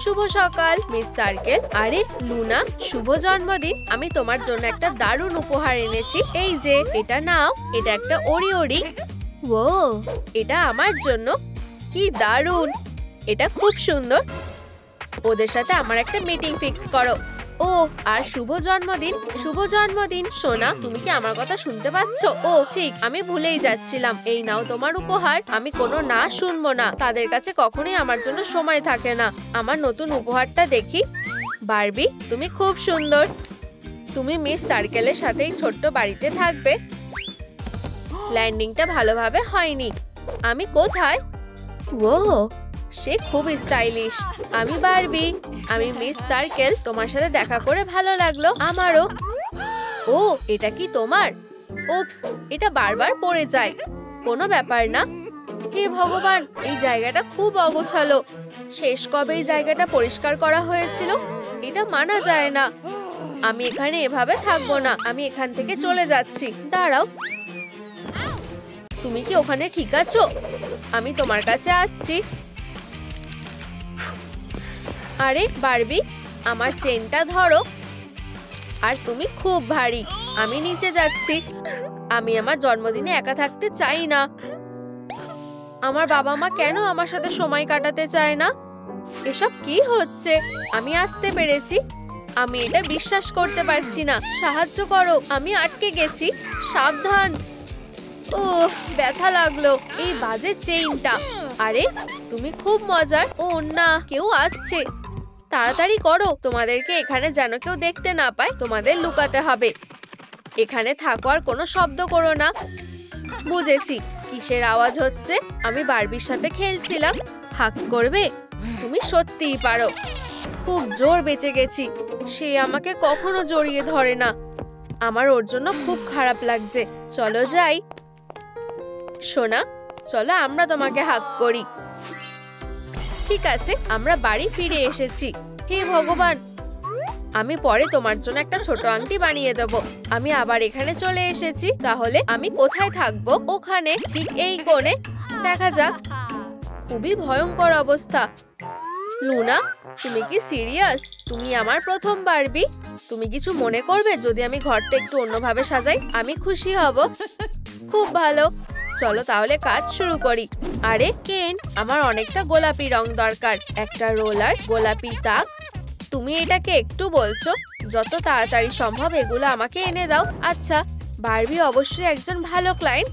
শুভ সকাল miss circle. আরে Luna, শুভ জন্মদিন। আমি তোমার জন্য একটা দারুণ উপহার এনেছি। এই যে এটা নাও, এটা একটা ওরিও রিং। ও, এটা আমার জন্য? কি দারুণ, এটা খুব সুন্দর। ওদের সাথে আমার একটা মিটিং ফিক্স করো। ও, আর শুভ জন্মদিন। শুভ জন্মদিন সোনা, তুমি কি আমার কথা শুনতে পাচ্ছ? ও ঠিক, আমি ভুলেই যাচ্ছিলাম। এই নাও তোমার উপহার। আমি কোনো না শুনবো না, তাদের কাছে কখনোই আমার জন্য সময় থাকে না। আমার নতুন উপহারটা দেখি। বারবি, তুমি খুব সুন্দর। তুমি মিস সার্কেলের সাথেই ছোট্ট বাড়িতে থাকবে। ল্যান্ডিংটা ভালোভাবে হয়নি। আমি কোথায়? ও, সে খুব স্টাইলিশ। আমি বারবি, আমি মিস সার্কেল। তোমার সাথে দেখা করে ভালো লাগলো। আমারও। ও, এটা কি তোমার? উপস, এটা বারবার পড়ে যায়। কোনো ব্যাপার না। হে ভগবান, এই জায়গাটা খুব অগোছালো। শেষ কবে এই জায়গাটা পরিষ্কার করা হয়েছিল? এটা মানা যায় না। আমি এখানে এভাবে থাকবো না। আমি এখান থেকে চলে যাচ্ছি। দাঁড়াও, তুমি কি ওখানে ঠিক আছো? আমি তোমার কাছে আসছি। আরে বারবি, আমার চেনটা ধরো। আর তুমি খুব ভারী। আমি নিচে যাচ্ছি। আমি আমার জন্মদিনে একা থাকতে চাই না। আমার বাবা মা কেন আমার সাথে সময় কাটাতে চায় না? এসব কি হচ্ছে? আমি আসতে পেরেছি। আমি এটা বিশ্বাস করতে পারছি না। সাহায্য করো, আমি আটকে গেছি। সাবধান। ও, ব্যথা লাগলো। এই বাজে চেইনটা। আরে তুমি খুব মজার। ও না, কেউ আসছে। তাড়াতাড়ি করো, তোমাদেরকে এখানে যেন কেউ দেখতে না পায়। তোমাদের লুকাতে হবে। এখানে থাকো আর কোনো শব্দ করো না। বুঝেছি কিসের আওয়াজ হচ্ছে। আমি বারবির সাথে খেলছিলাম। হাক করবে? তুমি সত্যিই পারো। খুব জোর বেঁচে গেছি। সে আমাকে কখনো জড়িয়ে ধরে না। আমার ওর জন্য খুব খারাপ লাগছে। চলো যাই। সোনা, চলো আমরা তোমাকে হাক করি। ঠিক আছে, আমরা বাড়ি ফিরে এসেছি। হে ভগবান, আমি পরে তোমার জন্য একটা ছোট আংটি বানিয়ে দেবো। আমি আবার এখানে চলে এসেছি। তাহলে আমি কোথায় থাকবো? ওখানে, ঠিক এই কোণে। দেখা যাক। খুবই ভয়ঙ্কর অবস্থা। লুনা, তুমি কি সিরিয়াস? তুমি আমার প্রথম বারবি। তুমি কিছু মনে করবে যদি আমি ঘরটা একটু অন্যভাবে সাজাই? আমি খুশি হব। খুব ভালো, চলো তাহলে কাজ শুরু করি। আরে কেন, আমার অনেকটা গোলাপি রং দরকার। একটা রোলার, গোলাপি তাক। তুমি এটাকে একটু বলছো? যত তাড়াতাড়ি সম্ভব এগুলো আমাকে এনে দাও। আচ্ছা, বারবি অবশ্যই একজন ভালো ক্লায়েন্ট।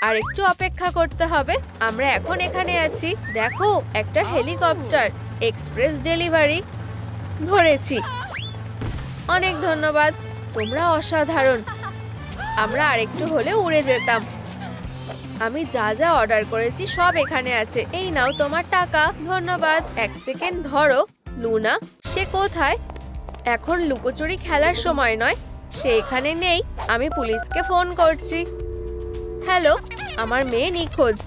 আর একটু অপেক্ষা করতে হবে। আমরা এখন এখানে আছি। দেখো, একটা হেলিকপ্টার। Express delivery. ধরেছি। অনেক ধন্যবাদ, তোমরা অসাধারণ। আমরা আরেকটু হলে উড়ে যেতাম। আমি যা যা অর্ডার করেছি সব এখানে আছে। এই নাও তোমার টাকা। ধন্যবাদ। এক সেকেন্ড ধরো। লুনা, সে কোথায়? এখন লুকোচুরি খেলার সময় নয়। সে এখানে নেই। আমি পুলিশকে ফোন করছি। হ্যালো, আমার মেয়ে নিখোঁজ।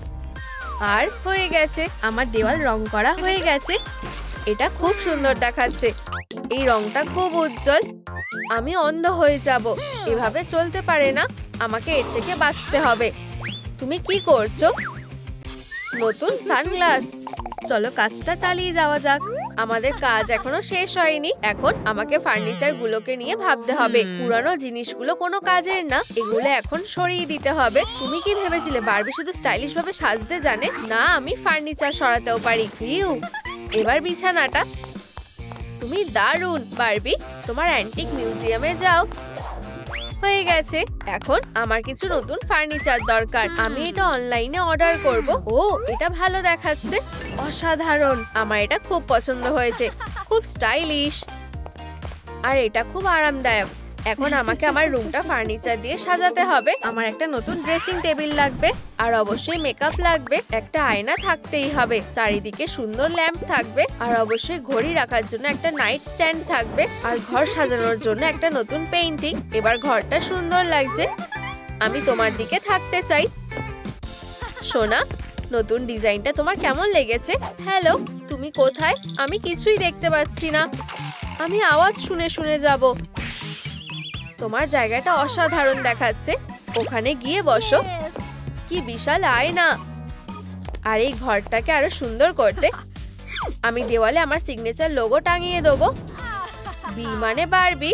আর হয়ে গেছে, আমার দেওয়াল রং করা হয়ে গেছে। এটা খুব সুন্দর দেখাচ্ছে। এই রংটা খুব উজ্জ্বল। আমি অন্ধ হয়ে যাব। এভাবে চলতে পারে না। আমাকে এর থেকে বাঁচতে হবে। তুমি কি করছো? নতুন সানগ্লাস। চলো কাজটা চালিয়ে যাওয়া যাক। আমাদের কাজ এখনো শেষ হয়নি। এখন আমাকে ফার্নিচার গুলোকে নিয়ে ভাবতে হবে। পুরানো জিনিসগুলো কোনো কাজের না। এগুলো এখন সরিয়ে দিতে হবে। তুমি কি ভেবেছিলে বারবি শুধু স্টাইলিশ ভাবে সাজতে জানে? না, আমি ফার্নিচার সরাতেও পারি। ফিউ, এবার বিছানাটা। তুমি দারুণ বারবি। তোমার অ্যান্টিক মিউজিয়ামে যাও। হয়ে গেছে। এখন আমার কিছু নতুন ফার্নিচার দরকার। আমি এটা অনলাইনে অর্ডার করব। ও, এটা ভালো দেখাচ্ছে। অসাধারণ, আমার এটা খুব পছন্দ হয়েছে। খুব স্টাইলিশ। আর এটা খুব আরামদায়ক। এখন আমাকে আমার রুমটা ফার্নিচার দিয়ে সাজাতে হবে। আমার একটা নতুন ড্রেসিং টেবিল লাগবে। আর অবশ্যই মেকআপ লাগবে। একটা আয়না থাকতেই হবে। চারিদিকে সুন্দর ল্যাম্প থাকবে। আর অবশ্যই ঘড়ি রাখার জন্য একটা নাইট স্ট্যান্ড থাকবে। আর ঘর সাজানোর জন্য একটা নতুন পেইন্টিং। এবার ঘরটা সুন্দর লাগছে। আমি তোমার দিকে থাকতে চাই। সোনা, নতুন ডিজাইনটা তোমার কেমন লেগেছে? হ্যালো, তুমি কোথায়? আমি কিছুই দেখতে পাচ্ছি না। আমি আওয়াজ শুনে শুনে যাব। তোমার জায়গাটা অসাধারণ দেখাচ্ছে। ওখানে গিয়ে বসো। কি বিশাল আয়না। আর এই ঘরটাকে আরো সুন্দর করতে আমি দেওয়ালে আমার সিগনেচার লোগো টাঙিয়ে দেবো। বি মানে বারবি।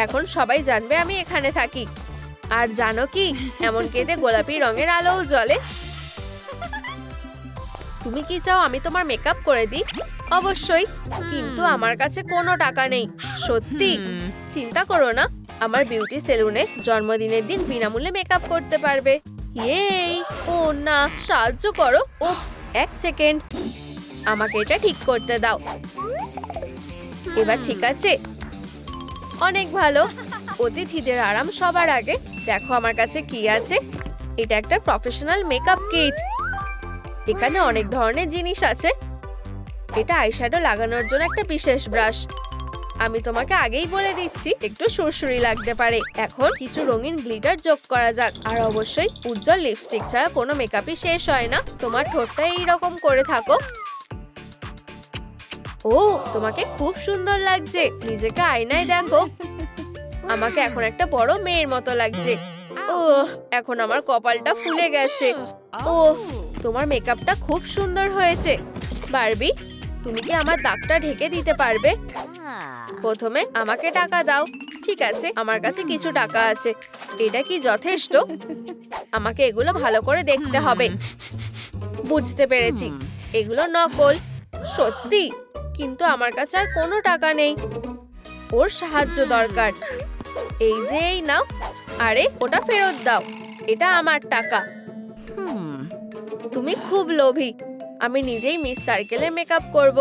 এখন সবাই জানবে আমি এখানে থাকি। আর জানো কি, এমনকি এতে গোলাপি রঙের আলোও জ্বলে। তুমি কি চাও আমি তোমার মেকআপ করে দিই? অবশ্যই, কিন্তু আমার কাছে কোনো টাকা নেই। সত্যি? চিন্তা করো না, আমার বিউটি সেলুনে জন্মদিনের দিন বিনামূল্যে মেকআপ করতে পারবে। এই, ও না, সাহায্য করো। উপস, এক সেকেন্ড, আমাকে এটা ঠিক করতে দাও। এবার ঠিক আছে? অনেক ভালো। অতিথিদের আরাম সবার আগে। দেখো আমার কাছে কি আছে। এটা একটা প্রফেশনাল মেকআপ কিট। এখানে অনেক ধরনের জিনিস আছে। এটা আইশ্যাডো লাগানোর জন্য একটা বিশেষ ব্রাশ। আমি তোমাকে আগেই বলে দিচ্ছি একটু সুরসুরি লাগতে পারে। এখন কিছু রঙিন গ্লিটার যোগ করা যাক। আর অবশ্যই উজ্জ্বল লিপস্টিক ছাড়া কোনো মেকআপই শেষ হয় না। তোমার ঠোঁটটা এইরকম করে থাকো। ও, তোমাকে খুব সুন্দর লাগছে। নিজেকে আয়নায় দেখো। আমাকে এখন একটা বড় মেয়ের মতো লাগছে। ও, এখন আমার কপালটা ফুলে গেছে। ও, তোমার মেকআপটা খুব সুন্দর হয়েছে। বারবি, তুমি কি আমার দাগটা ঢেকে দিতে পারবে? প্রথমে আমাকে টাকা দাও। ঠিক আছে, আমার কাছে কিছু টাকা আছে। এটা কি যথেষ্ট? আমাকে এগুলো ভালো করে দেখতে হবে। বুঝতে পেরেছি, এগুলো নকল। সত্যি? কিন্তু আমার কাছে আর কোনো টাকা নেই। ওর সাহায্য দরকার। এই যে, এই নাও। আরে, ওটা ফেরত দাও। এটা আমার টাকা। তুমি খুব লোভী। আমি নিজেই মিস সার্কেলের মেকআপ করব।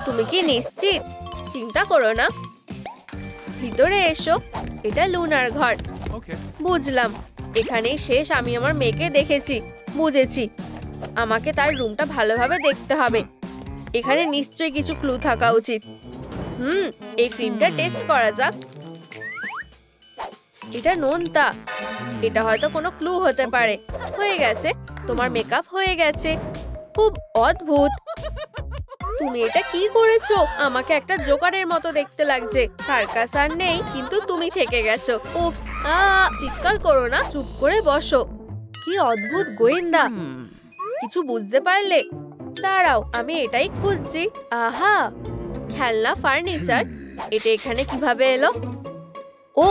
তুমি কি নিশ্চিত? চিন্তা করো না। ভিতরে এসো। এটা লুনার ঘর। বুঝলাম, এখানেই শেষ। আমি আমার মেয়েকে দেখেছি। বুঝেছি, আমাকে তার রুমটা ভালোভাবে দেখতে হবে। এখানে নিশ্চয়ই কিছু ক্লু থাকা উচিত। এই ক্রিমটা টেস্ট করা যাক। এটা নোনতা। এটা হয়তো কোনো ক্লু হতে পারে। হয়ে গেছে, তোমার মেকআপ হয়ে গেছে। খুব অদ্ভুত। তুমি এটা কি করেছো? আমাকে একটা জোকারের মতো দেখতে লাগছে। সার্কাস আর নেই, কিন্তু তুমি থেকে গেছো। উপস, চিৎকার করো না, চুপ করে বসো। কি অদ্ভুত গোয়েন্দা। কিছু বুঝতে পারলে? দাঁড়াও, আমি এটাই খুঁজছি। আহা, খেলনা ফার্নিচার। এটা এখানে কিভাবে এলো? ও,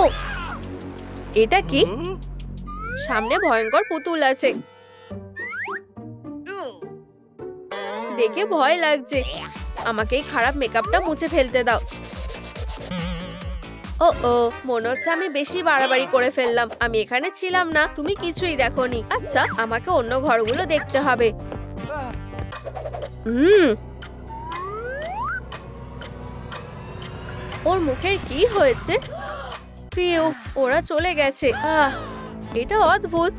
এটা কি? সামনে ভয়ঙ্কর পুতুল আছে। দেখে ভয় লাগছে। আমাকে এই খারাপ মেকআপটা মুছে ফেলতে দাও। ও, মনে হচ্ছে আমি বেশি বাড়াবাড়ি করে ফেললাম। আমি এখানে ছিলাম না, তুমি কিছুই দেখোনি। আচ্ছা, আমাকে অন্য ঘরগুলো দেখতে হবে। ওর মুখের কি হয়েছে? প্রিয়, ওরা চলে গেছে। এটা অদ্ভুত।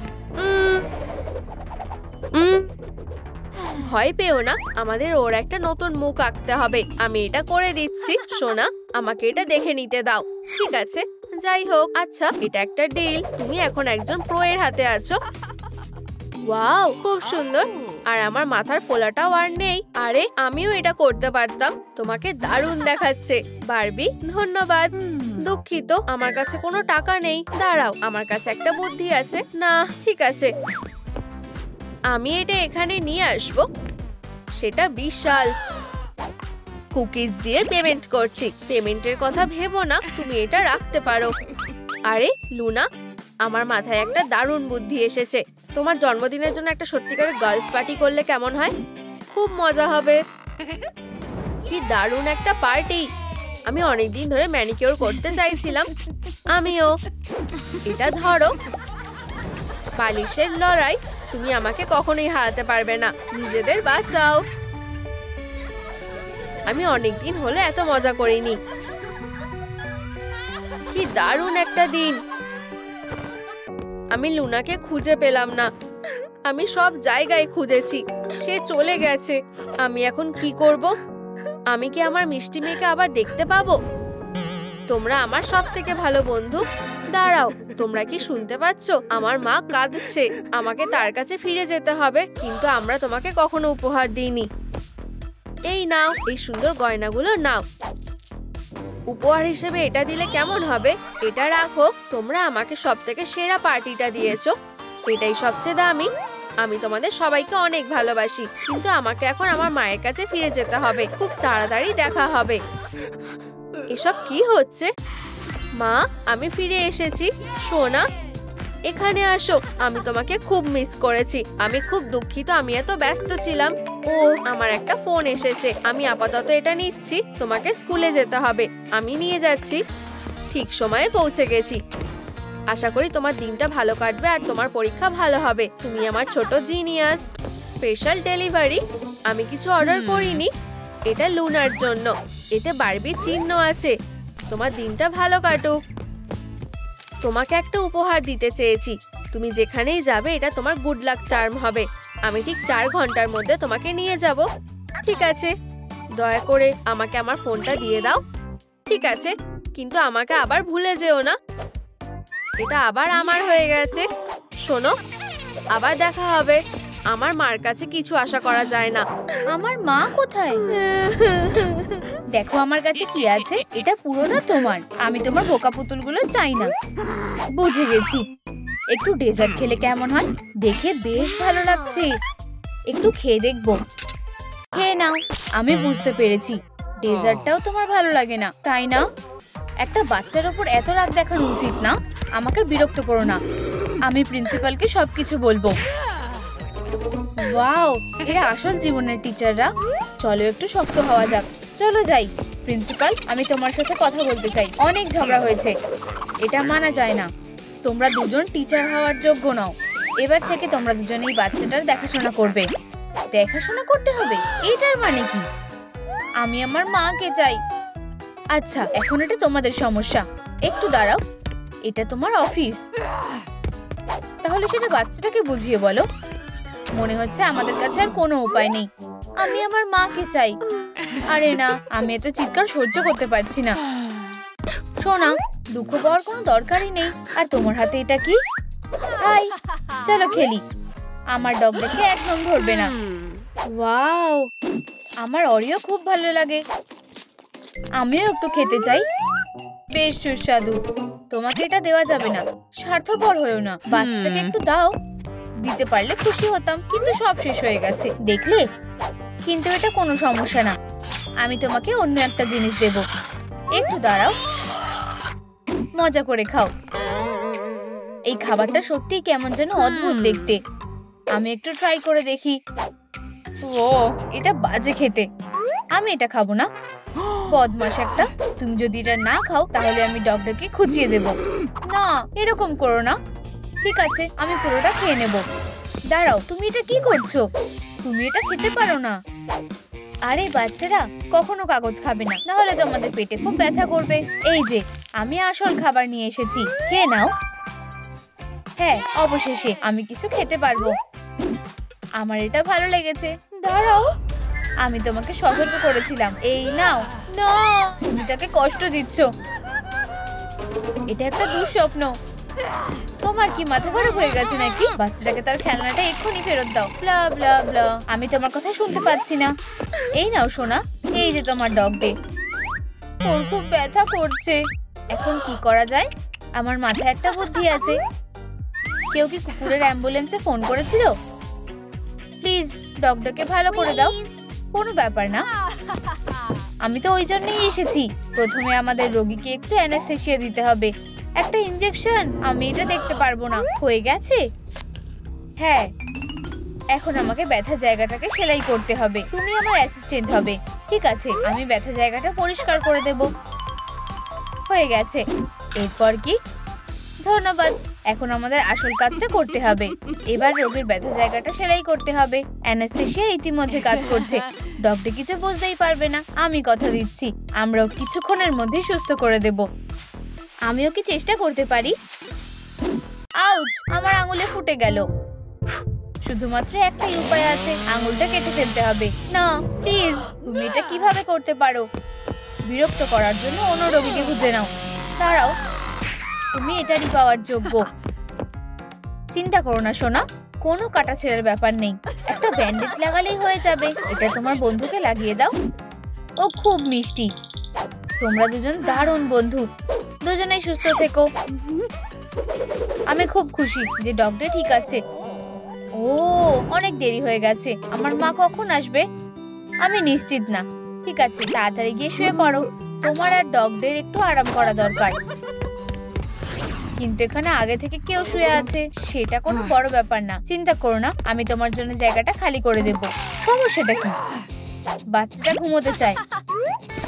ভয় পেও না, আমাদের ওর একটা নতুন মুখ আঁকতে হবে। আমি এটা করে দিচ্ছি। সোনা, আমাকে এটা দেখে নিতে দাও। ঠিক আছে, যাই হোক। আচ্ছা, এটা একটা ডিল। তুমি এখন একজন প্রো এর হাতে আছো। ওয়াও, খুব সুন্দর। আর আমার মাথার ফোলাটাও আর নেই। আরে, আমিও এটা করতে পারতাম। তোমাকে দারুণ দেখাচ্ছে বারবি। ধন্যবাদ। দুঃখিত, আমার কাছে কোনো টাকা নেই। দাঁড়াও, আমার কাছে একটা বুদ্ধি আছে। না, ঠিক আছে, আমি এটা এখানে নিয়ে আসবো। সেটা বিশাল। কুকিজ দিয়ে পেমেন্ট করছি। পেমেন্টের কথা ভেবো না, তুমি এটা রাখতে পারো। আরে লুনা, আমার মাথায় একটা দারুণ বুদ্ধি এসেছে। তোমার জন্মদিনের জন্য একটা সত্যিকারের গার্লস পার্টি করলে কেমন হয়? খুব মজা হবে। কি দারুণ একটা পার্টি। আমি অনেকদিন ধরে ম্যানিকিউর করতে চাইছিলাম। আমিও। এটা ধরো। বালিশের লড়াই। তুমি আমাকে কখনোই হারাতে পারবে না। নিজেদের বাঁচাও। আমি অনেকদিন হলে এত মজা করিনি। কি দারুণ একটা দিন। আমি লুনাকে খুঁজে পেলাম না। আমি সব জায়গায় খুঁজেছি, সে চলে গেছে। আমি এখন কি করব? আমি কি আমার মিষ্টি মেয়েকে আবার দেখতে পাবো? তোমরা আমার সবথেকে ভালো বন্ধু। দাঁড়াও, তোমরা কি শুনতে পাচ্ছ? আমার মা কাঁদছে। আমাকে তার কাছে ফিরে যেতে হবে। কিন্তু আমরা তোমাকে কখনো উপহার দিইনি। এই নাও, এই সুন্দর গয়নাগুলো নাও। উপহার হিসেবে এটা দিলে কেমন হবে? এটা রাখো। তোমরা আমাকে সবথেকে সেরা পার্টিটা দিয়েছো। এটাই সবচেয়ে দামি। আমি তোমাদের সবাইকে অনেক ভালোবাসি, কিন্তু আমাকে এখন আমার মায়ের কাছে ফিরে যেতে হবে। খুব তাড়াতাড়ি দেখা হবে। এসব কি হচ্ছে? মা, আমি ফিরে এসেছি। সোনা, এখানে আসো। আমি তোমাকে খুব মিস করেছি। আমি খুব দুঃখিত, আমি এত ব্যস্ত ছিলাম। ও, আমার একটা ফোন এসেছে। আমি আপাতত এটা নিচ্ছি। তোমাকে স্কুলে যেতে হবে। আমি নিয়ে যাচ্ছি। ঠিক সময়ে পৌঁছে গেছি। আশা করি তোমার দিনটা ভালো কাটবে আর তোমার পরীক্ষা ভালো হবে। তুমি আমার ছোট জিনিয়াস। Special delivery. আমি কিছু অর্ডার করিনি। এটা লুনার জন্য। এতে বারবির চিহ্ন আছে। তোমার দিনটা ভালো কাটুক। তোমাকে একটা উপহার দিতে চেয়েছি। তুমি যেখানেই যাবে এটা তোমার গুড লাক চার্ম হবে। আমি ঠিক 4 ঘন্টার মধ্যে তোমাকে নিয়ে যাব। ঠিক আছে? দয়া করে আমাকে আমার ফোনটা দিয়ে দাও। ঠিক আছে, কিন্তু আমাকে আবার ভুলে যেও না। এটা আবার আমার হয়ে গেছে। শোনো, আবার দেখা হবে। আমার মার কাছে কিছু আশা করা যায় না। আমার মা কোথায়? দেখো আমার কাছে কি আছে। এটা পুরোটা তোমার। আমি তোমার বোকা পুতুলগুলো চাই না। বুঝে গেছি। একটু ডেজার্ট খেলে কেমন হয়? দেখে বেশ ভালো লাগছে। একটু খেয়ে দেখবো। খেয়ে নাও। আমি বুঝতে পেরেছি ডেজার্টটাও তোমার ভালো লাগে না, তাই না? একটা বাচ্চার ওপর এত রাগ দেখানো উচিত না। আমাকে বিরক্ত করো না। আমি প্রিন্সিপালকে সবকিছু বলবো। ওয়াও, এরা আসল জীবনের টিচাররা। চলো একটু শক্ত হওয়া যাক। চলো যাই। প্রিন্সিপাল, আমি তোমার সাথে কথা বলতে চাই। অনেক ঝগড়া হয়েছে। এটা মানা যায় না। তোমরা দুজন টিচার হওয়ার যোগ্য নও। এবার থেকে তোমরা দুজনেই বাচ্চাটার দেখাশোনা করবে। দেখাশোনা করতে হবে? এটার মানে কি? আমি আমার মাকে চাই। আচ্ছা, এখন এটা তোমাদের সমস্যা। একটু দাঁড়াও। এটা তোমার অফিস। তাহলে সেটা বাচ্চাটাকে বুঝিয়ে বলো। মনে হচ্ছে আমাদের কাছে আর কোনো উপায় নেই। আমি আমার মাকে চাই। আরে না, আমি এত চিৎকার সহ্য করতে পারছি না। শোনা, দুঃখ পাওয়ার কোনো দরকারই নেই। আর তোমার হাতে এটা কি? হাই, চলো খেলি। আমার ডগ দেখে একদম ধরবে না। ওয়াও, আমার অরিও খুব ভালো লাগে। আমিও একটু খেতে চাই। বেশ সুস্বাদু। তোমাকে এটা দেওয়া যাবে না। স্বার্থপর হয়েও না। বাচ্চাটাকে একটু দাও। দিতে পারলে খুশি হতাম, কিন্তু সব শেষ হয়ে গেছে। দেখলে? কিন্তু এটা কোনো সমস্যা না। আমি তোমাকে অন্য একটা জিনিস দেব। একটু দাঁড়াও। মজা করে খাও। এই খাবারটা সত্যিই কেমন যেন অদ্ভুত দেখতে। আমি একটু ট্রাই করে দেখি। ও, এটা বাজে খেতে। আমি এটা খাবো না। বদমাশ একটা। তুমি যদি এটা না খাও তাহলে আমি ডগটাকে খুঁজিয়ে দেব। না, এরকম করো না। ঠিক আছে, আমি পুরোটা খেয়ে নেব। দাঁড়াও, তুমি এটা কি করছো? তুমি এটা খেতে পারো না। আরে বাচ্চারা, কখনো কাগজ খাবে না, না হলে তোমাদের পেটে খুব ব্যথা করবে। এই যে, আমি আসল খাবার নিয়ে এসেছি। খেয়ে নাও। হ্যাঁ, অবশেষে আমি কিছু খেতে পারবো। আমার এটা ভালো লেগেছে। দাঁড়াও, আমি তোমাকে সতর্ক করেছিলাম। এই নাও। না, তুমি তাকে কষ্ট দিচ্ছ। এটা একটা দুঃস্বপ্ন। তোমার কি মাথা খারাপ হয়ে গেছে নাকি? বাচ্চাটাকে তার খেলনাটা এক্ষুনি ফেরত দাও। ব্লা ব্লা ব্লা। আমি তোমার কথা শুনতে পাচ্ছি না। এই নাও সোনা, এই যে তোমার ডগ ডে। ওর খুব ব্যথা করছে। এখন কি করা যায়? আমার মাথায় একটা বুদ্ধি আছে। কেউ কি কুকুরের অ্যাম্বুলেন্সে ফোন করেছিল? প্লিজ ডগটাকে ভালো করে দাও। কোনো ব্যাপার না। আমি তো ওই জন্যই এসেছি। প্রথমে আমাদের রোগীকে একটু অ্যানেস্থেসিয়া দিতে হবে। একটা ইনজেকশন। আমি এটা দেখতে পারবো না। হয়ে গেছে? হ্যাঁ, এখন আমাকে ব্যথা জায়গাটাকে সেলাই করতে হবে। তুমি আমার অ্যাসিস্ট্যান্ট হবে। ঠিক আছে, আমি ব্যথা জায়গাটা পরিষ্কার করে দেব। হয়ে গেছে। এরপর কি? ধন্যবাদ। এখন আমাদের আসল কাজটা করতে হবে। এবার রোগীর ব্যথা জায়গাটা সেলাই করতে হবে। অ্যানেস্থেসিয়া ইতিমধ্যে কাজ করছে। ডক্টর কিছু বুঝতেই পারবে না। আমি কথা দিচ্ছি, আমরাও কিছুক্ষণের মধ্যেই সুস্থ করে দেব। আমিও কি চেষ্টা করতে পারি? আউচ! আমার আঙুলে ফুটে গেল। শুধুমাত্র একটাই উপায় আছে, আঙুলটা কেটে ফেলতে হবে। না, প্লিজ, তুমি এটা কিভাবে করতে পারো? বিরক্ত করার জন্য অন্য রোগীকে খুঁজে নাও। দাঁড়াও, তুমি এটারই পাওয়ার যোগ্য। চিন্তা করো না সোনা, কোনো কাটাছেঁড়ার ব্যাপার নেই। একটা ব্যান্ডেজ লাগালেই হয়ে যাবে। এটা তোমার বন্ধুকে লাগিয়ে দাও। ও খুব মিষ্টি। তোমরা দুজন দারুণ বন্ধু। দুজনেই সুস্থ থেকো। আমি খুব খুশি যে ডগটা ঠিক আছে। ও ও, অনেক দেরি হয়ে গেছে। আমার মা কখন আসবে আমি নিশ্চিত না। ঠিক আছে, তাড়াতাড়ি গিয়ে শুয়ে পড়ো। তোমার আর ডগদের একটু আরাম করা দরকার। কিন্তু এখানে আগে থেকে কেউ শুয়ে আছে, সেটা কোনো বড় ব্যাপার না। চিন্তা করো না, আমি তোমার জন্য জায়গাটা খালি করে দেব। সমস্যাটা কি? বাচ্চাটা ঘুমোতে চায়।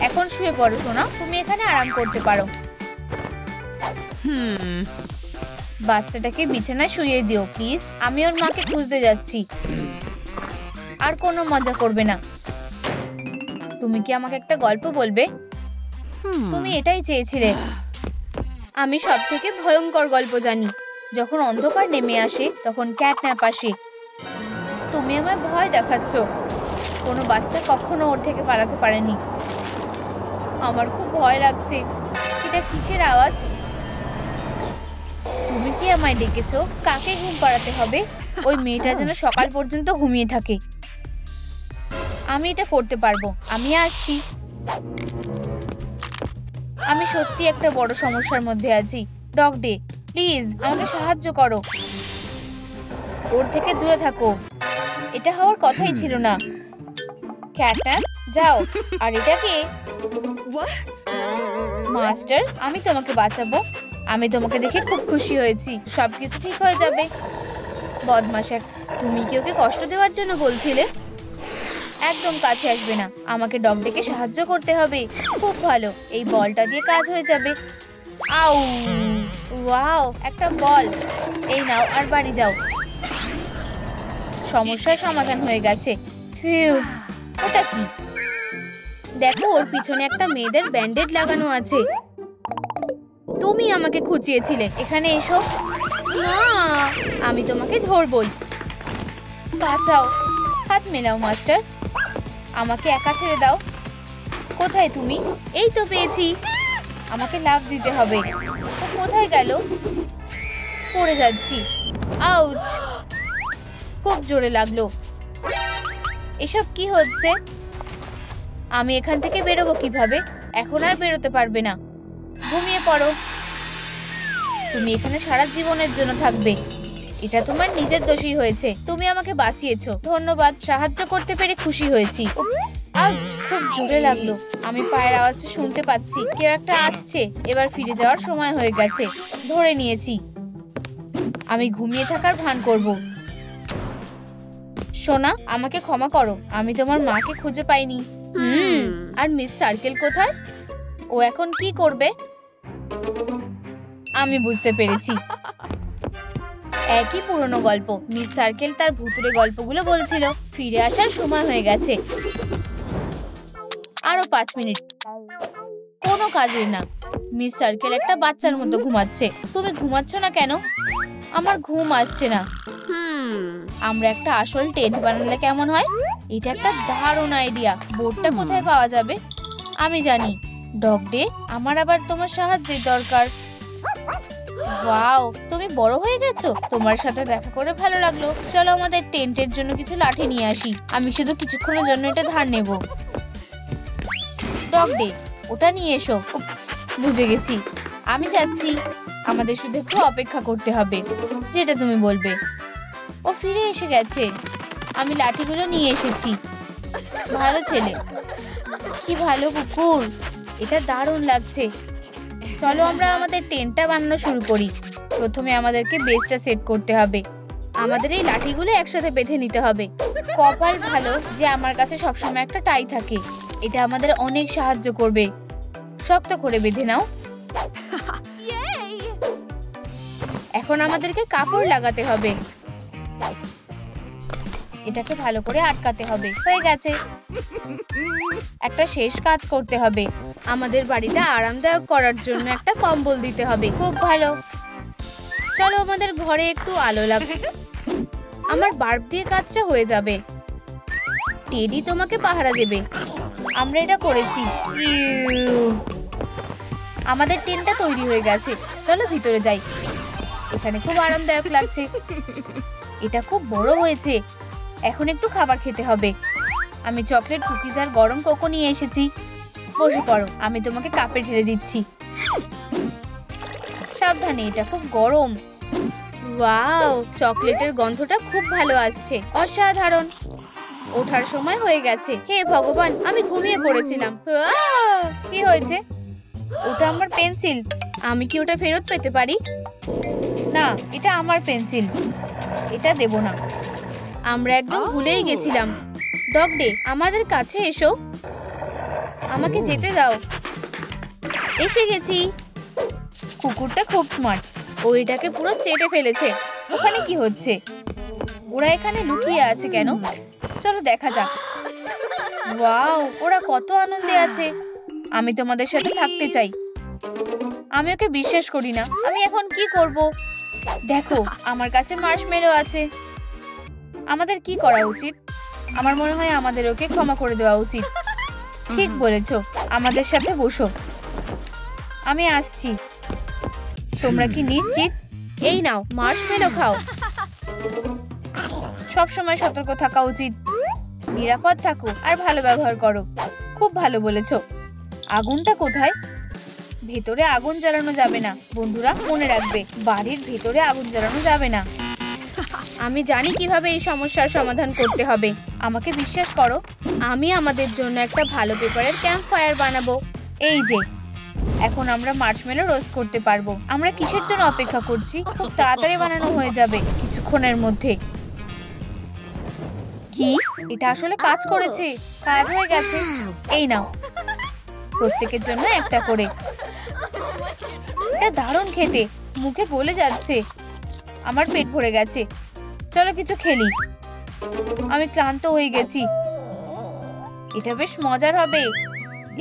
এখন শুয়ে পড়ো সোনা, তুমি এখানে আরাম করতে পারো। বাচ্চাটাকে বিছানায় শুইয়ে দিও প্লিজ। আমি ওর মাকে খুঁজতে যাচ্ছি। আর কোনো মজা করবে না। তুমি কি আমাকে একটা গল্প বলবে? তুমি এটাই চেয়েছিলে। আমি সব থেকে ভয়ঙ্কর গল্প জানি। যখন অন্ধকার নেমে আসে তখন ক্যাটন্যাপ আসে। তুমি আমায় ভয় দেখাচ্ছ। কোনো বাচ্চা কখনো ওর থেকে পালাতে পারেনি। আমার খুব ভয় লাগছে। এটা কিসের আওয়াজ? তুমি কি আমায় ডেকেছো? কাকে ঘুম পাড়াতে হবে? ওই মেয়েটা যেন সকাল পর্যন্ত ঘুমিয়ে থাকে। আমি এটা করতে পারবো। আমি আসছি। আমি সত্যি একটা বড় সমস্যার মধ্যে আছি। ডগ ডে, প্লিজ আমাকে সাহায্য করো। ওর থেকে দূরে থাকো। এটা হওয়ার কথাই ছিল না। ক্যাটন্যাপ, যাও। আর এটা কে? মাস্টার, আমি তোমাকে বাঁচাবো। আমি তোমাকে দেখে খুব খুশি হয়েছি। সবকিছু ঠিক হয়ে যাবে। বদমাশ এক, তুমি কি ওকে কষ্ট দেওয়ার জন্য বলছিলে? একদম কাছে আসবে না। আমাকে ডগ ডেকে সাহায্য করতে হবে। খুব ভালো, এই বলটা দিয়ে কাজ হয়ে যাবে। আউ, ওয়াও, একটা বল। এই নাও আর বাড়ি যাও। সমস্যার সমাধান হয়ে গেছে। ফিউ, ওটা কি? দেখো, ওর পিছনে একটা মেয়েদের ব্যান্ডেড লাগানো আছে। তুমি আমাকে খুঁচিয়েছিলে। এখানে এসো। না, আমি তোমাকে ধরবই। বাঁচাও। হাত মেলাও মাস্টার। আমাকে একা ছেড়ে দাও। কোথায় তুমি? এই তো পেয়েছি। আমাকে লাফ দিতে হবে। ও কোথায় গেল? পড়ে যাচ্ছি। আউচ, খুব জোরে লাগলো। এসব কি হচ্ছে? আমি এখান থেকে বেরোবো কিভাবে? এখন আর বেরোতে পারবে না। ঘুমিয়ে পড়ো। তুমি এখানে সারা জীবনের জন্য থাকবে। এটা তোমার নিজের দোষই হয়েছে। তুমি আমাকে বাঁচিয়েছো। ধন্যবাদ। সাহায্য করতে পেরে খুশি হয়েছি। আউচ, খুব জোরে লাগলো। আমি পায়ের আওয়াজটা শুনতে পাচ্ছি। কেউ একটা আসছে। এবার ফিরে যাওয়ার সময় হয়ে গেছে। ধরে নিয়েছি। আমি ঘুমিয়ে থাকার ভান করব। সোনা, আমাকে ক্ষমা করো। আমি তোমার মাকে খুঁজে পাইনি। আর মিস সার্কেল কোথায়? ও এখন কি করবে? আমি বুঝতে পেরেছি। একই পুরনো গল্প। মিস সার্কেল তার ভুতুড়ে গল্পগুলো বলছিল। ফিরে আসার সময় হয়ে গেছে। আরো 5 মিনিট। কোনো কাজের না। মিস সার্কেল একটা বাচ্চার মতো ঘুমাচ্ছে। তুমি ঘুমাচ্ছ না কেন? আমার ঘুম আসছে না। আমরা একটা আসল টেন্ট বানালে কেমন হয়? এটা একটা দারুণ আইডিয়া। বোর্ডটা কোথায় পাওয়া যাবে? আমি জানি। ডগ ডে, আমার আবার তোমার সাহায্যের দরকার। ওয়াও, তুমি বড় হয়ে গেছো। তোমার সাথে দেখা করে ভালো লাগলো। চলো আমাদের টেন্টের জন্য কিছু লাঠি নিয়ে আসি। আমি শুধু কিছুক্ষণের জন্য এটা ধার নেব। ডগ ডে, ওটা নিয়ে এসো। বুঝে গেছি। আমি যাচ্ছি। আমাদের শুধু একটু অপেক্ষা করতে হবে। যেটা তুমি বলবে। ও ফিরে এসে গেছে। আমি লাঠিগুলো নিয়ে এসেছি। ভালো ছেলে। কি ভালো কুকুর। এটা দারুণ লাগছে। চলো আমরা আমাদের টেন্টটা বানানো শুরু করি। প্রথমে আমাদেরকে বেসটা সেট করতে হবে। আমাদের এই লাঠিগুলো একসাথে বেঁধে নিতে হবে। কপাল ভালো যে আমার কাছে সবসময় একটা টাই থাকে। এটা আমাদের অনেক সাহায্য করবে। শক্ত করে বেঁধে নাও। এখন আমাদেরকে কাপড় লাগাতে হবে। এটাকে ভালো করে আটকাতে হবে। হয়ে গেছে। একটা শেষ কাজ করতে হবে। আমাদের বাড়িটা আরামদায়ক করার জন্য একটা কম্বল দিতে হবে। খুব ভালো। চলো আমাদের ঘরে একটু আলো লাগবে। আমার বাল্ব দিয়ে কাজটা হয়ে যাবে। টেডি তোমাকে পাহারা দেবে। আমরা এটা করেছি। আমাদের টেন্টটা তৈরি হয়ে গেছে। চলো ভিতরে যাই। এখানে খুব আরামদায়ক লাগছে। এটা খুব বড় হয়েছে। এখন একটু খাবার খেতে হবে। আমি চকলেট কুকিজ আর গরম কোকো নিয়ে এসেছি। বসে পড়ো। আমি তোমাকে কাপে ঢেলে দিচ্ছি। সাবধানে, এটা খুব গরম। ওয়াও, চকলেটের গন্ধটা খুব ভালো আসছে, অসাধারণ। ওঠার সময় হয়ে গেছে। হে ভগবান, আমি ঘুমিয়ে পড়েছিলাম। কি হয়েছে? ওটা আমার পেন্সিল। আমি কি ওটা ফেরত পেতে পারি? না, এটা আমার পেন্সিল, এটা দেব না। আমরা একদম ভুলেই গেছিলাম। ডগ ডে, আমাদের কাছে এসো, আমাকে যেতে দাও। এসে গেছি। কুকুরটা খুব স্মার্ট, ও এটাকে পুরো চেটে ফেলেছে। ওখানে কি হচ্ছে? ওরা এখানে লুকিয়ে আছে কেন? চলো দেখা যাক। ওয়াও, ওরা কত আনন্দে আছে। আমি তোমাদের সাথে থাকতে চাই। আমি ওকে বিশ্বাস করি না। আমি এখন কি করব? দেখো, আমার কাছে মার্শমেলো আছে। আমাদের কি করা উচিত? আমার মনে হয় আমাদের ওকে ক্ষমা করে দেওয়া উচিত। ঠিক বলেছো, আমাদের সাথে বসো। আমি আসছি। তোমরা কি নিশ্চিত? এই নাও, মার্শমেলো খাও। সব সময় সতর্ক থাকা উচিত। নিরাপদ থাকো আর ভালো ব্যবহার করো। খুব ভালো বলেছো। আগুনটা কোথায়? ভেতরে আগুন জ্বালানো যাবে না। বন্ধুরা, মনে রাখবে, বাড়ির ভেতরে আগুন জ্বালানো যাবে না। আমি জানি কিভাবে এই সমস্যার সমাধান করতে হবে। আমাকে বিশ্বাস করো। আমি আমাদের জন্য একটা ভালো পেপারের ক্যাম্প ফায়ার বানাবো। এই যে, এখন আমরা মার্শমেলো রোস্ট করতে পারবো। আমরা কিসের জন্য অপেক্ষা করছি? খুব তাড়াতাড়ি বানানো হয়ে যাবে, কিছুক্ষণের মধ্যে। কি? এটা আসলে কাজ করেছে। কাজ হয়ে গেছে। এই নাও, প্রত্যেকের জন্য একটা করে। এটা দারুণ খেতে, মুখে গলে যাচ্ছে। আমার পেট ভরে গেছে। চলো কিছু খেলি। আমি ক্লান্ত হয়ে গেছি। এটা বেশ মজার হবে।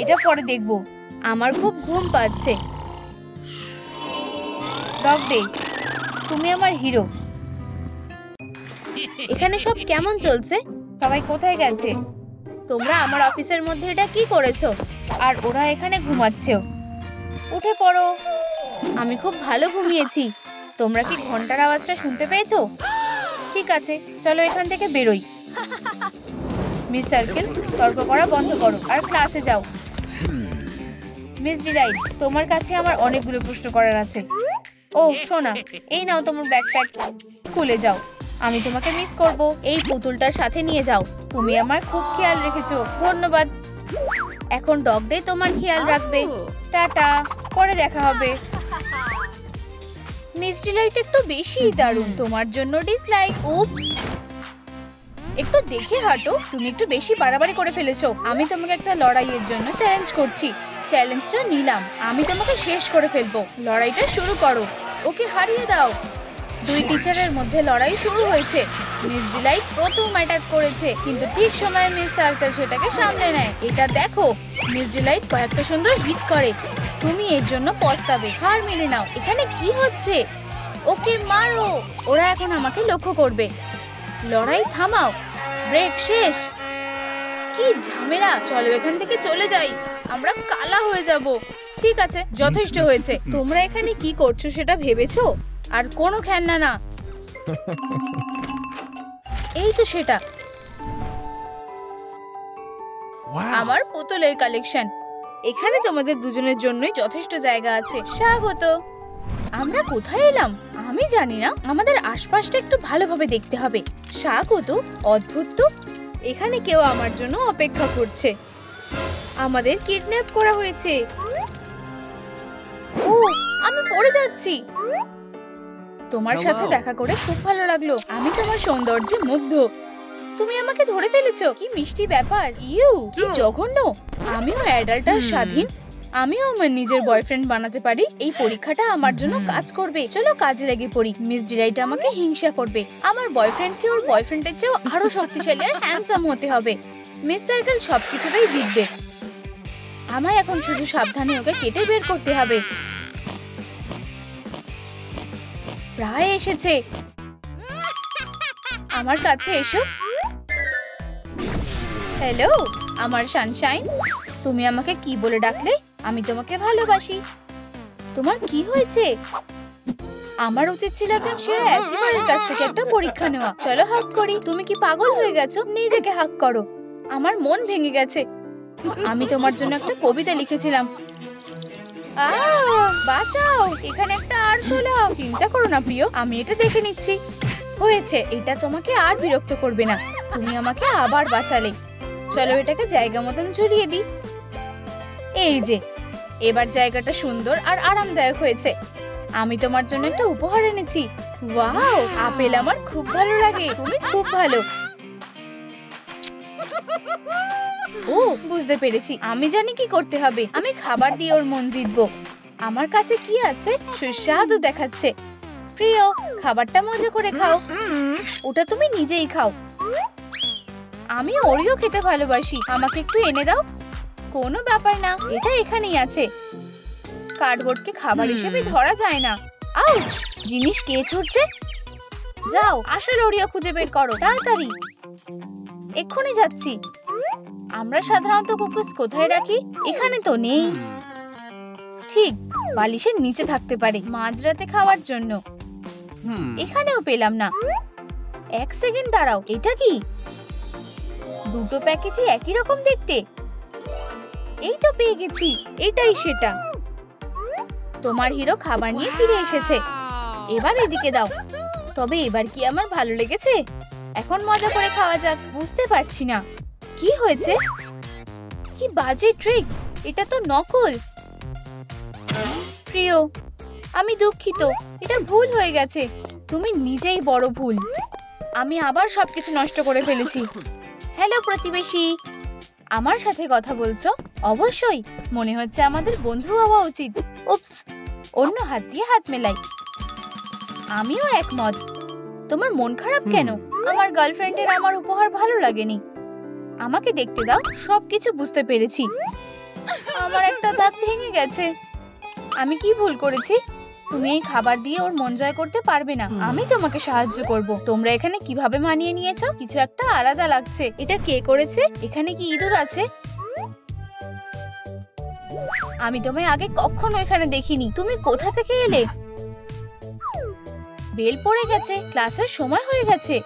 এটা পরে দেখবো। আমার খুব ঘুম পাচ্ছে। ডগ ডে, তুমি আমার হিরো। এখানে সব কেমন চলছে? সবাই কোথায় গেছে? তোমরা আমার অফিসের মধ্যে এটা কি করেছো? আর ওরা এখানে ঘুমাচ্ছেও। উঠে পড়ো। আমি খুব ভালো ঘুমিয়েছি। তোমরা কি ঘন্টার আওয়াজটা শুনতে পেয়েছো? ঠিক আছে, চলো এখান থেকে বেরোই। মিস সার্কেল, তর্ক করা বন্ধ করো আর ক্লাসে যাও। মিস ডিলাইট, তোমার কাছে আমার অনেকগুলো প্রশ্ন করার আছে। ও সোনা, এই নাও তোমার ব্যাকপ্যাক। স্কুলে যাও। আমি তোমাকে মিস করব। এই পুতুলটার সাথে নিয়ে যাও। তুমি আমার খুব খেয়াল রেখেছো। ধন্যবাদ। এখন ডগ ডে তোমার খেয়াল রাখবে। টাটা, পরে দেখা হবে। মিস ডিলাইট একটু বেশি দারুণ। তোমার জন্য ডিসলাইক। উপস, একটু দেখে হাঁটো। তুমি একটু বেশি বাড়াবাড়ি করে ফেলেছো। আমি তোমাকে একটা লড়াইয়ের জন্য চ্যালেঞ্জ করছি। চ্যালেঞ্জটা নিলাম। আমি তোমাকে শেষ করে ফেলবো। লড়াইটা শুরু করো। ওকে হারিয়ে দাও। দুই টিচারের মধ্যে লড়াই শুরু হয়েছে। মিস ডিলাইট প্রথম অ্যাটাক করেছে, কিন্তু ঠিক সময়ে মিস সার্কেল সেটাকে সামলে নেয়। এটা দেখো, মিস ডিলাইট কয়েকটা সুন্দর হিট করে। তুমি এর জন্য পস্তাবে। হার মেনে নাও। এখানে কি হচ্ছে? ওকে মারো। ওরা এখন আমাকে লক্ষ্য করবে। লড়াই থামাও। ব্রেক শেষ। কি ঝামেলা। চলো এখান থেকে চলে যাই। আমরা কালা হয়ে যাব। ঠিক আছে, যথেষ্ট হয়েছে। তোমরা এখানে কি করছো সেটা ভেবেছো? আর কোনো খেলনা না। এই তো সেটা, আমার পুতুলের কালেকশন। এখানে তোমাদের দুজনের জন্যই যথেষ্ট জায়গা আছে। স্বাগত। আমরা কোথায় এলাম? আমি জানি না। আমাদের আশপাশটা একটু ভালোভাবে দেখতে হবে। স্বাগত। অদ্ভুত তো, এখানে কেউ আমার জন্য অপেক্ষা করছে। আমাদের কিডন্যাপ করা হয়েছে। ও, আমি পড়ে যাচ্ছি। তোমার সাথে দেখা করে খুব ভালো লাগলো। আমি তোমার সৌন্দর্যে মুগ্ধ। তুমি আমাকে ধরে ফেলেছো। কি মিষ্টি ব্যাপার। ইউ, কি জঘন্য। আমিও অ্যাডাল্ট আর স্বাধীন। আমিও আমার নিজের বয়ফ্রেন্ড বানাতে পারি। এই পরীক্ষাটা আমার জন্য কাজ করবে। চলো কাজে লেগে পড়ি। মিস ডিলাইট আমাকে হিংসা করবে। আমার বয়ফ্রেন্ডকে ওর বয়ফ্রেন্ডের চেয়েও আরো শক্তিশালী আর হ্যান্ডসাম হতে হবে। মিস সার্কেল সবকিছুতেই জিতবে। আমায় এখন শুধু সাবধানে ওকে কেটে বের করতে হবে। প্রায় এসেছে। আমার কাছে এসো। হ্যালো আমার সানশাইন। তুমি আমাকে কি বলে ডাকলে? আমি তোমাকে ভালোবাসি। তোমার কি হয়েছে? আমার উচিত ছিল একজন সেরা অ্যাচিভারের কাছ থেকে একটা পরীক্ষা নেওয়া। চলো হাগ করি। তুমি কি পাগল হয়ে গেছো? নিজেকে হাগ করো। আমার মন ভেঙে গেছে। আমি তোমার জন্য একটা কবিতা লিখেছিলাম। বাঁচাও, এখানে একটা আরশোলা। চিন্তা করো না প্রিয়, আমি এটা দেখে নিচ্ছি। হয়েছে, এটা তোমাকে আর বিরক্ত করবে না। তুমি আমাকে আবার বাঁচালে। চলো এটাকে জায়গা মতন ঝুলিয়ে দিই। এই যে, এবার জায়গাটা সুন্দর আর আরামদায়ক হয়েছে। আমি তোমার জন্য একটা উপহার এনেছি। ওয়াও, আপেল আমার খুব ভালো লাগে। তুমি খুব ভালো। ও, বুঝতে পেরেছি। আমি জানি কি করতে হবে। আমি খাবার দিয়ে ওর মন জিতবো। আমার কাছে কি আছে? সুস্বাদু দেখাচ্ছে। প্রিয়, খাবারটা মজা করে খাও। ওটা তুমি নিজেই খাও। আমি ওরিও খেতে ভালোবাসি। আমাকে একটু এনে দাও। কোনো ব্যাপার না, এটা এখানেই আছে। কার্ডবোর্ডকে খাবার হিসেবে ধরা যায় না। আউচ! জিনিস কে ছুটছে? যাও, আসল ওরিও খুঁজে বের করো তাড়াতাড়ি। এক্ষুনি যাচ্ছি। আমরা সাধারণত কুকিজ কোথায় রাখি? এখানে তো নেই। ঠিক, বালিশের নিচে থাকতে পারে মাঝরাতে খাওয়ার জন্য। এখানেও পেলাম না। এক সেকেন্ড দাঁড়াও, এটা কি? দুটো প্যাকেজই একই রকম দেখতে। এই তো পেয়ে গেছি, এটাই সেটা। তোমার হিরো খাবার নিয়ে ফিরে এসেছে। এবার এদিকে দাও। তবে এবার কি আমার ভালো লেগেছে? এখন মজা করে খাওয়া যাক। বুঝতে পারছি না কি হয়েছে। কি বাজে ট্রিক, এটা তো নকল। প্রিয়, আমি দুঃখিত, এটা ভুল হয়ে গেছে। তুমি নিজেই বড় ভুল। আমি আবার সবকিছু নষ্ট করে ফেলেছি। হ্যালো প্রতিবেশী, আমার সাথে কথা বলছো? অবশ্যই, মনে হচ্ছে আমাদের বন্ধু হওয়া উচিত। উপস, অন্য হাত দিয়ে হাত মেলাই। আমিও একমত। তোমার মন খারাপ কেন? আমার গার্লফ্রেন্ডের আমার উপহার ভালো লাগেনি। আমাকে দেখতে দাও, সবকিছু বুঝতে পেরেছি। আমার একটা দাঁত ভেঙে গেছে। আমি কি ভুল করেছি? তুমি এই খাবার দিয়ে ওর মন জয় করতে পারবে না। আমি তোমাকে সাহায্য করব। তোমরা এখানে কিভাবে মানিয়ে নিয়েছো? কিছু একটা আলাদা লাগছে। এটা কে করেছে? এখানে কি ইঁদুর আছে? আমি তোমায় আগে কখনো এখানে দেখিনি। তুমি কোথা থেকে এলে? বেল পড়ে গেছে, ক্লাসের সময় হয়ে গেছে।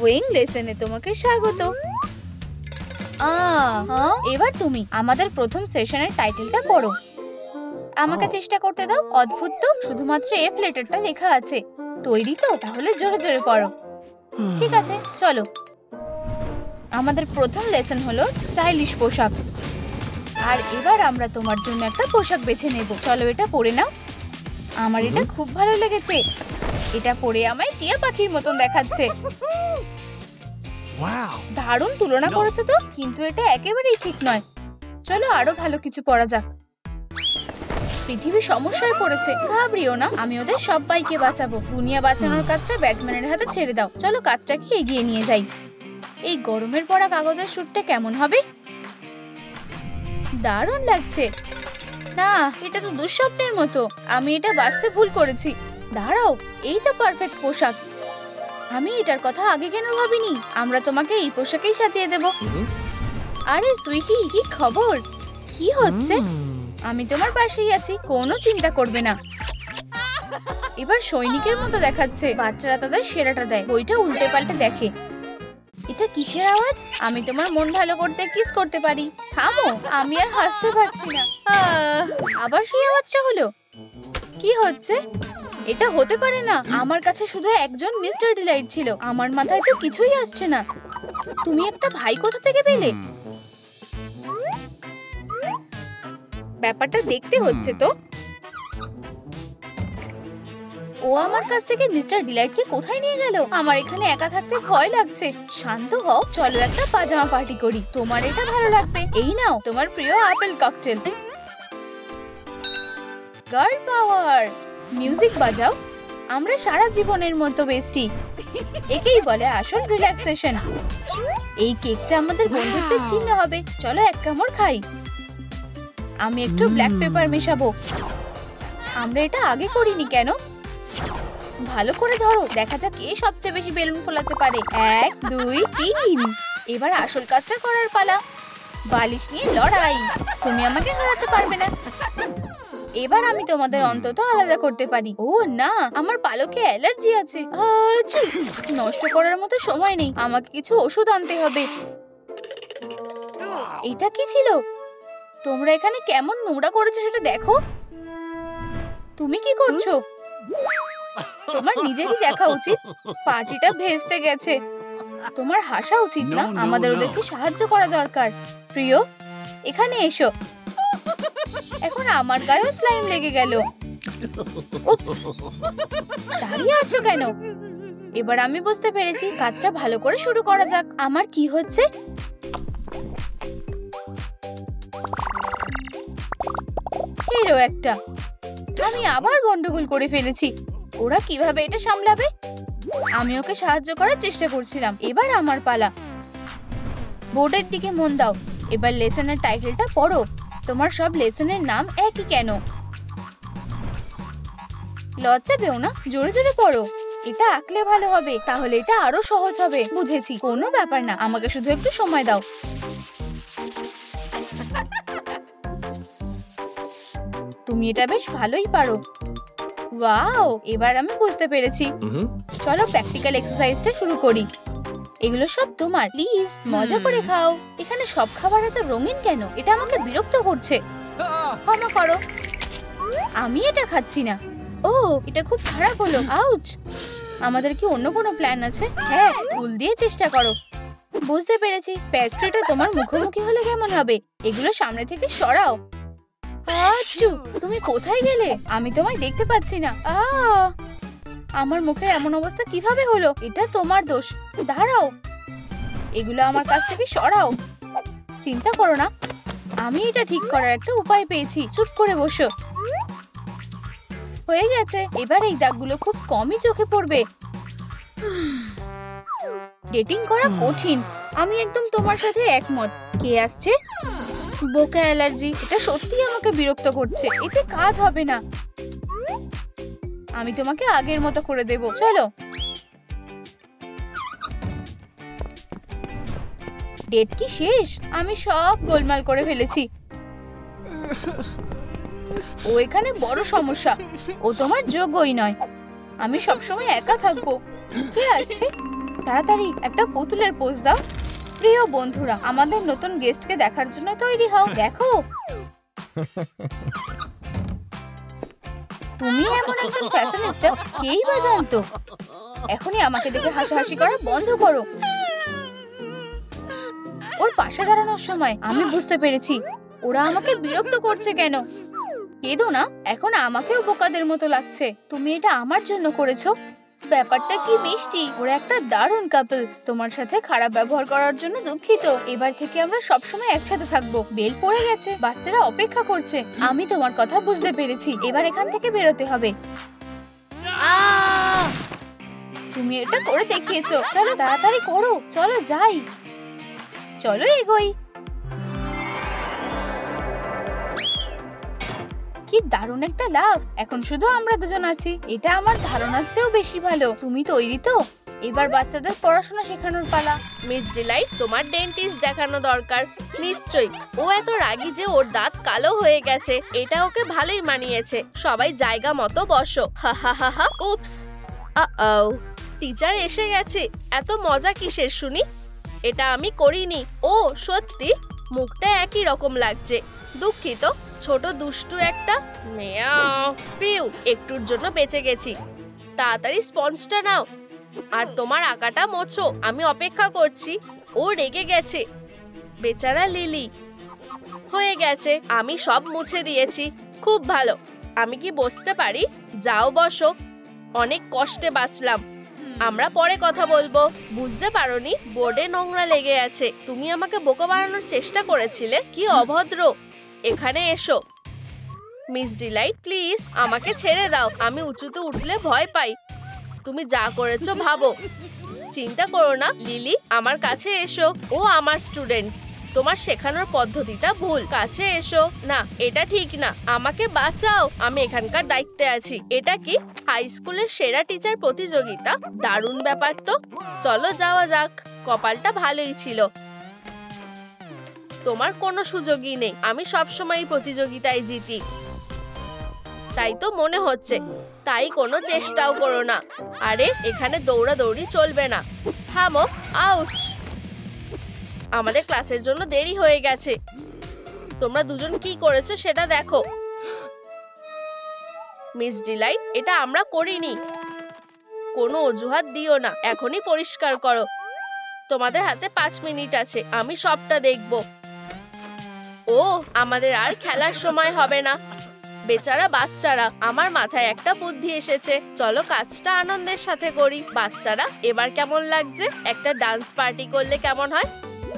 ওয়িং লেসনে তোমাকে স্বাগত। এবার তুমি আমাদের প্রথম সেশনের টাইটেলটা পড়ো। আমাকে চেষ্টা করতে দাও। অদ্ভুত তো, শুধুমাত্র এফ লেটারটা লেখা আছে। তৈরি তো? তাহলে জোরে জোরে পড়ো। ঠিক আছে, চলো। আমাদের প্রথম লেসন হলো স্টাইলিশ পোশাক। আর এবার আমরা তোমার জন্য একটা পোশাক বেছে নেব। চলো এটা পরে নাও। আমার এটা খুব ভালো লেগেছে। এটা পরে আমায় টিয়া পাখির মতন দেখাচ্ছে। দারুণ তুলনা করেছো তো, কিন্তু এটা একেবারেই ঠিক নয়। চলো আরো ভালো কিছু পরা যাক। পৃথিবী সমস্যায় পড়েছে, ঘাবড়িও না। আমি ওদের সবাইকে বাঁচাবো। দুনিয়া বাঁচানোর কাজটা ব্যাটম্যানের হাতে ছেড়ে দাও। চলো কাজটাকে এগিয়ে নিয়ে যাই। এই গরমের পড়া কাগজের স্যুটটা কেমন হবে? দারুণ লাগছে। না, এটা তো দুঃস্বপ্নের মতো। আমি এটা বাঁচতে ভুল করেছি। দাঁড়াও, এই তো পারফেক্ট পোশাক। আমি এটার কথা আগে কেন ভাবিনি? আমরা তোমাকে এই পোশাকেই সাজিয়ে দেব। আরে সুইটি, কি খবর? কি হচ্ছে? আমি তোমার পাশেই আছি, কোনো চিন্তা করবে না। এবার সৈনিকের মতো দেখাচ্ছে। বাচ্চারা তাদের সেরাটা দেয়, বইটা উল্টে পাল্টে দেখে। এটা কিসের আওয়াজ? আমি তোমার মন ভালো করতে কিস করতে পারি। থামো, আমি আর হাসতে পারছি না। আবার সেই আওয়াজটা হলো। কি হচ্ছে? এটা হতে পারে না। আমার কাছে শুধু একজন মিস্টার ডিলাইট ছিল। আমার মাথায় তো কিছুই আসছে না। তুমি একটা ভাই কোথা থেকে পেলে? ব্যাপারটা দেখতে হচ্ছে তো। ও আমার কাছ থেকে মিস্টার ডিলাইটকে কোথায় নিয়ে গেল? আমার এখানে একা থাকতে ভয় লাগছে। শান্ত হও, চলো একটা পাজামা পার্টি করি। তোমার এটা ভালো লাগবে। এই নাও তোমার প্রিয় আপেল ককটেল। গার্ল পাওয়ার, মিউজিক বাজাও। আমরা সারা জীবনের মতো বেস্টি। একেই বলে আসল রিল্যাক্সেশন। এই কেকটা আমাদের বন্ধুত্বের চিহ্ন হবে। চলো এক কামড় খাই। আমি একটু ব্ল্যাক পেপার মেশাবো। আমরা এটা আগে করিনি কেন? ভালো করে ধরো, দেখা যাক কে সবচেয়ে বেশি বেলুন ফোলাতে পারে। 1 2 3। এবার আসল কাজটা করার পালা। বালিশ নিয়ে লড়াই। তুমি আমাকে হারাতে পারবে না। এবার আমি তোমাদের অন্তত আলাদা করতে পারি। ও না, আমার পালকে অ্যালার্জি আছে। নষ্ট করার মতো সময় নেই। আমাকে কিছু ওষুধ আনতে হবে। এটা কি ছিল? তোমরা এখানে কেমন নোংরা করেছো সেটা দেখো। তুমি কি করছো? তোমার নিজেরই দেখা উচিত, পার্টিটা ভেস্তে গেছে। তোমার হাসা উচিত না, আমাদের ওদেরকে সাহায্য করা দরকার। প্রিয়, এখানে এসো। এখন আমার গায়েও স্লাইম লেগে গেল। উপস, দাঁড়িয়ে আছো কেন? এবার আমি বুঝতে পেরেছি, কাজটা ভালো করে শুরু করা যাক। আমার কি হচ্ছে? হিরো একটা। আমি আবার গন্ডগোল করে ফেলেছি। ওরা কিভাবে এটা সামলাবে? আমি ওকে সাহায্য করার চেষ্টা করছিলাম। এবার আমার পালা। বোর্ডের দিকে মন দাও। এবার লেসনের টাইটেলটা পড়ো। তোমার সব লেসনের নাম একই কেন? লজ্জা পেও না, জোরে জোরে পড়ো। এটা আঁকলে ভালো হবে, তাহলে এটা আরো সহজ হবে। বুঝেছি, কোনো ব্যাপার না, আমাকে শুধু একটু সময় দাও। তুমি এটা বেশ ভালোই পারো। ওয়াও, এবার আমি বুঝতে পেরেছি। চলো প্র্যাকটিক্যাল এক্সারসাইজটা শুরু করি। এগুলো সব তোমার, প্লিজ মজা করে খাও। এখানে সব খাবার এত রঙিন কেন? এটা আমাকে বিরক্ত করছে। ক্ষমা করো, আমি এটা খাচ্ছি না। ও, এটা খুব খারাপ হলো। আউচ! আমাদের কি অন্য কোনো প্ল্যান আছে? হ্যাঁ, ফুল দিয়ে চেষ্টা করো। বুঝতে পেরেছি, প্যাস্ট্রিটা তোমার মুখোমুখি হলে কেমন হবে? এগুলো সামনে থেকে সরাও। আচ্ছু, তুমি কোথায় গেলে? আমি তোমায় দেখতে পাচ্ছি না। আমার মুখে এমন অবস্থা কিভাবে হলো? এটা তোমার দোষ। দাঁড়াও, এগুলো আমার কাছ থেকে সরাও। চিন্তা করো না, আমি এটা ঠিক করার একটা উপায় পেয়েছি। চুপ করে বসো। হয়ে গেছে। এবার এই দাগগুলো খুব কমই চোখে পড়বে। ডেটিং করা কঠিন, আমি একদম তোমার সাথে একমত। কে আসছে? বোকা অ্যালার্জি। এটা সত্যি আমাকে বিরক্ত করছে। এতে কাজ হবে না। আমি তোমাকে আগের মতো করে দেব। চলো। ডেট কি শেষ? আমি সব গোলমাল করে ফেলেছি। ও এখানে বড় সমস্যা। ও তোমার যোগ্যই নয়। আমি সবসময় একা থাকবো। কে আসছে? তাড়াতাড়ি একটা পুতুলের পোজ দাও। প্রিয় বন্ধুরা, আমাদের নতুন গেস্টকে দেখার জন্য তৈরি হও। দেখো, তুমি এমন একজন ফ্যাশনিস্টা, কেই বা জানতো? এখনই আমাকে দেখে হাসাহাসি করা বন্ধ করো। ওর পাশে দাঁড়ানোর সময় আমি বুঝতে পেরেছি ওরা আমাকে বিরক্ত করছে কেন। কেঁদো না, এখন আমাকেও বোকাদের মতো লাগছে। তুমি এটা আমার জন্য করেছো। ব্যাপারটা কি মিষ্টি। ওরা একটা দারুণ কাপল। তোমার সাথে খারাপ ব্যবহার করার জন্য দুঃখিত। এবার থেকে আমরা সবসময় একসাথে থাকবো। বেল পড়ে গেছে, বাচ্চারা অপেক্ষা করছে। আমি তোমার কথা বুঝতে পেরেছি। এবার এখান থেকে বেরোতে হবে। তুমি এটা করে দেখিয়েছো। চলো তাড়াতাড়ি করো। চলো যাই। চলো এগোই। কি দারুণ একটা লাভ। এখন শুধু আমরা দুজন আছি। এটা আমার ধারণার চেয়েও বেশি ভালো। তুমি তৈরি তো? এবার বাচ্চাদের পড়াশোনা শেখানোর পালা। মিস ডিলাইট, তোমার ডেন্টিস্ট দেখানো দরকার। নিশ্চয়ই। ও এত রাগী যে ওর দাঁত কালো হয়ে গেছে। এটা ওকে ভালোই মানিয়েছে। সবাই জায়গা মতো বসো। হা হা হা হা। উপস, টিচার এসে গেছে। এত মজা কিসের শুনি? এটা আমি করিনি। ও সত্যি, মুখটা একই রকম লাগছে। দুঃখিত, ছোট দুষ্টু একটা। ফিউ, একটুর জন্য বেঁচে গেছি। তাড়াতাড়ি স্পঞ্জটা নাও আর তোমার আঁকাটা মোছো। আমি অপেক্ষা করছি। ও রেগে গেছে। বেচারা লিলি। হয়ে গেছে, আমি সব মুছে দিয়েছি। খুব ভালো। আমি কি বসতে পারি? যাও বসো। অনেক কষ্টে বাঁচলাম। আমরা পরে কথা বলবো। বুঝতে পারোনি? বোর্ডে নোংরা লেগে আছে। তুমি আমাকে বোকা বানানোর চেষ্টা করেছিলে। কি অভদ্র। এখানে এসো। মিস ডিলাইট, প্লিজ আমাকে ছেড়ে দাও। আমি উঁচুতে উঠলে ভয় পাই। তুমি যা করেছো ভাবো। চিন্তা করো না লিলি, আমার কাছে এসো। ও আমার স্টুডেন্ট। তোমার শেখানোর পদ্ধতিটা ভুল। কাছে এসো। না, এটা ঠিক না। আমাকে বাঁচাও। আমি এখানকার দায়িত্বে আছি। এটা কি হাই স্কুলের সেরা টিচার প্রতিযোগিতা? দারুণ ব্যাপার তো। চলো যাওয়া যাক। কপালটা ভালোই ছিল। তোমার কোনো সুযোগই নেই। আমি সবসময় প্রতিযোগিতায় জিতি। তাই তো মনে হচ্ছে। তাই কোনো চেষ্টাও করো না। আরে, এখানে দৌড়াদৌড়ি চলবে না। থামো। আউচ! আমাদের ক্লাসের জন্য দেরি হয়ে গেছে। তোমরা দুজন কি করেছো সেটা দেখো। মিস ডিলাইট, এটা আমরা করিনি। কোনো অজুহাত দিও না, এখনই পরিষ্কার করো। তোমাদের হাতে 5 মিনিট আছে, আমি সবটা দেখব। ও, আমাদের আর খেলার সময় হবে না। বেচারা বাচ্চারা, আমার মাথায় একটা বুদ্ধি এসেছে। চলো কাজটা আনন্দের সাথে করি। বাচ্চারা, এবার কেমন লাগছে? একটা ডান্স পার্টি করলে কেমন হয়?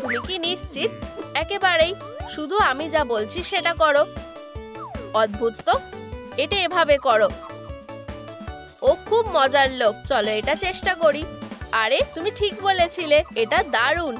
তুমি কি নিশ্চিত? একেবারেই। শুধু আমি যা বলছি সেটা করো। অদ্ভুত তো, এটা এভাবে করো। ও খুব মজার লোক, চলো এটা চেষ্টা করি। আরে তুমি ঠিক বলেছিলে, এটা দারুণ।